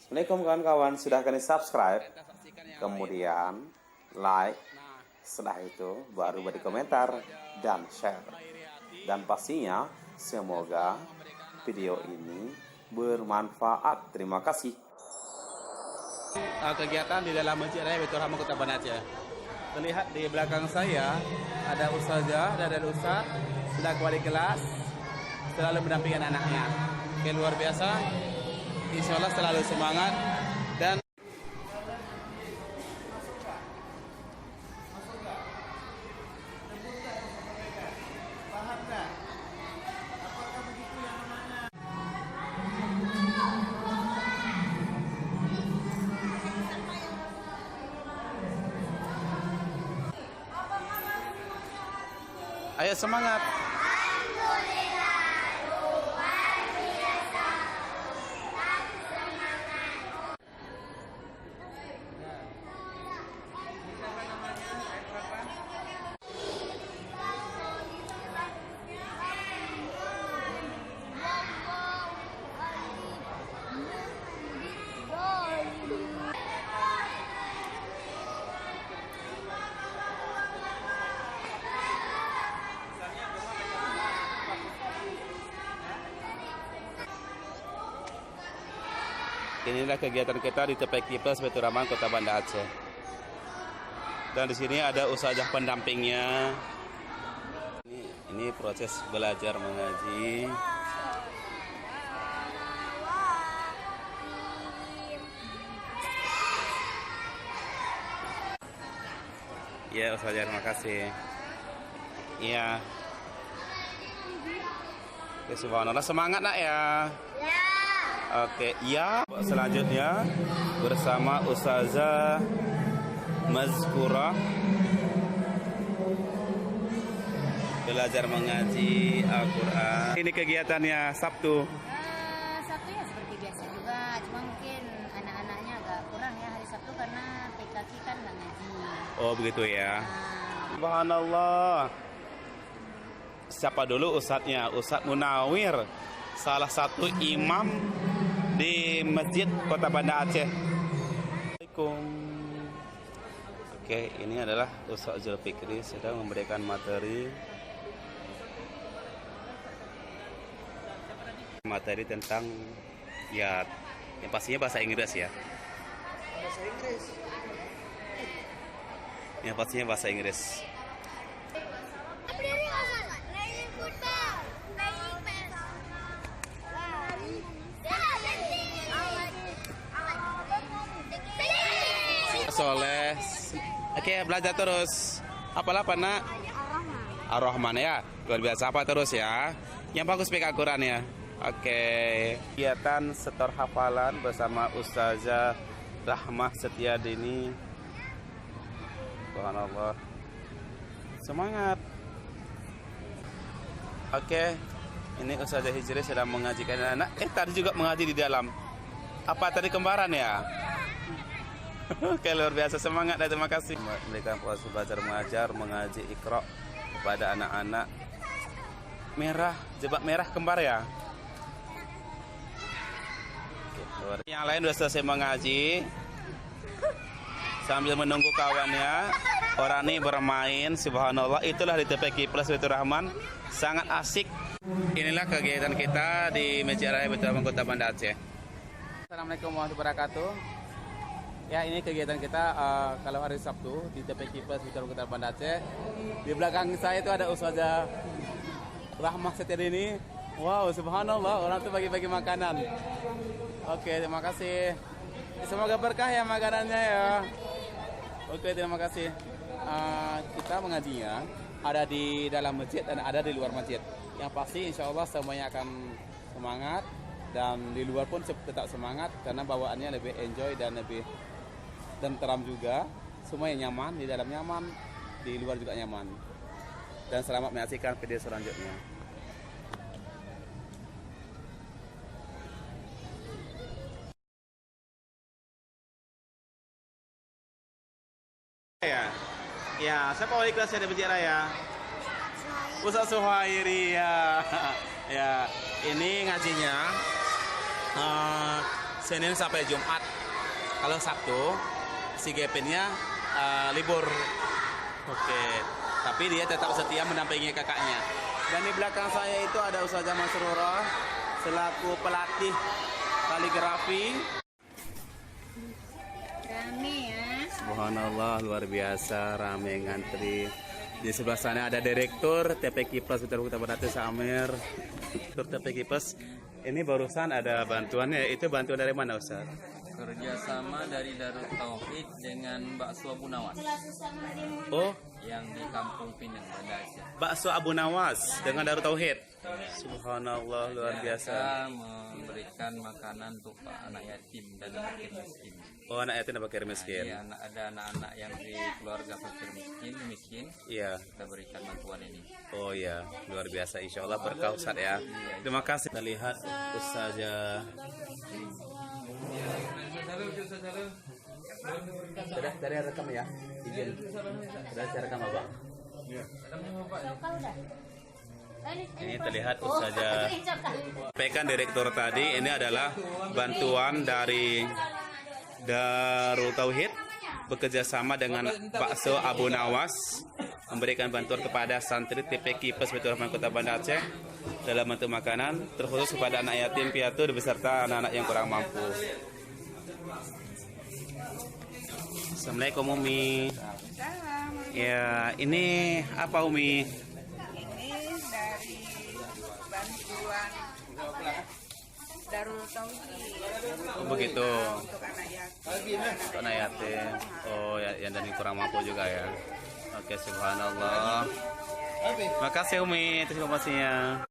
Assalamualaikum kawan-kawan, sudah kalian subscribe, kemudian like, setelah itu baru beri komentar dan share. Dan pastinya semoga video ini bermanfaat. Terima kasih. Kegiatan di dalam Masjid Raya Baitur Rahman Kota Banda Aceh. Terlihat di belakang saya ada ustazah dan ada ustaz selaku wali kelas selalu mendampingi anak-anaknya. Oke, luar biasa. Insya Allah selalu semangat dan ayo semangat. Inilah kegiatan kita di TPQ Plus Baitur Rahman Kota Banda Aceh. Dan di sini ada ustazah pendampingnya. Ini proses belajar mengaji. Ya ustazah, terima kasih. Iya. Ya, subhanallah, semangat nak ya. Oke, ya. Selanjutnya bersama Ustazah Mazkurah belajar mengaji Al-Quran. Ini kegiatannya Sabtu. Sabtu ya seperti biasa juga, cuma mungkin anak-anaknya agak kurang ya hari Sabtu karena PKK kan nggak ngaji. Oh begitu ya. Subhanallah. Siapa dulu ustadznya? Ustadz Munawir, salah satu imam di Masjid Kota Banda Aceh. Assalamualaikum. Oke, ini adalah Ustaz Zulfikri sedang memberikan materi tentang ya yang pastinya bahasa Inggris ya. Bahasa Inggris. Yang pastinya bahasa Inggris. Soleh. Oke, belajar terus. Apalah apa nak? Ar-Rahman ya. Luar biasa, apa terus ya. Yang bagus PK Quran ya. Oke. Kegiatan setor hafalan bersama Ustazah Rahmah Setiadini. Subhanallah. Semangat. Oke. Ini Ustazah Hijri sedang mengajikan anak. Tadi juga mengaji di dalam. Apa tadi kembaran ya? Oke, luar biasa, semangat dan terima kasih. Memberikan proses belajar mengajar, mengaji Iqra kepada anak-anak. Merah, jebak merah kembar ya. Oke, yang lain sudah selesai mengaji sambil menunggu kawannya. Orang ini bermain, subhanallah. Itulah di TPQ Plus Baitur Rahman, sangat asik. Inilah kegiatan kita di Masjid Raya Baitur Rahman Kota Banda Aceh. Assalamualaikum warahmatullahi wabarakatuh. Ya, ini kegiatan kita kalau hari Sabtu di TPQ Plus Baitur Rahman Kota Banda Aceh. Di belakang saya itu ada Ustazah Rahmah Setiadini. Wow, subhanallah, orang tuh bagi-bagi makanan. Oke, terima kasih. Semoga berkah ya makanannya ya. Oke, terima kasih. Kita mengajinya ada di dalam masjid dan ada di luar masjid. Yang pasti insya Allah semuanya akan semangat. Dan di luar pun tetap semangat karena bawaannya lebih enjoy dan lebih tenteram juga. Semuanya nyaman, di dalam nyaman, di luar juga nyaman. Dan selamat menyaksikan video selanjutnya. Ya, siapa wali kelasnya di Masjid Raya? Ustaz Suhairi ya. Ya, ini ngajinya Senin sampai Jumat. Kalau Sabtu si Gepinnya libur. Oke. Tapi dia tetap setia mendampingi kakaknya. Dan di belakang saya itu ada Ustazah Masrurah selaku pelatih kaligrafi. Rame ya. Subhanallah, luar biasa rame ngantri. Di sebelah sana ada direktur TPQ Plus Kota Batu Samir. Direktur TPQ Plus. Ini barusan ada bantuannya. Itu bantuan dari mana, Ustaz? Kerjasama dari Darut Tauhid dengan Bakso Abu Nawas Oh, yang di Kampung Pinang, Banda Aceh. bakso Abu Nawas dengan Darut Tauhid. Subhanallah, luar biasa. Mereka memberikan makanan untuk anak yatim dan fakir miskin. Oh, anak yatim dan fakir miskin. Iya, ada anak-anak yang di keluarga fakir miskin, Iya. kita berikan bantuan ini. Oh ya, luar biasa. Insya Allah berkah Ustaz ya. Terima kasih. Kita lihat Ustazah. Sudah dari rekam ya, izin. Sudah saya rekam abang. Cokal udah. Ini terlihat Ustazah. Sampaikan direktur tadi, ini adalah bantuan dari Darul Tauhid bekerja sama dengan Bakso Abu Nawas memberikan bantuan kepada santri TPQ Plus Baitur Rahman Kota Banda Aceh dalam bentuk makanan terkhusus kepada anak yatim piatu beserta anak-anak yang kurang mampu. Assalamualaikum Umi. Ya, ini apa Umi? Ini dari bantuan Darul Tauhid Oh, begitu. untuk anak yatim. Untuk anak yatim. Oh, ya, yang dari kurang mampu juga ya. Oke, subhanallah. Terima kasih Umi atas informasinya.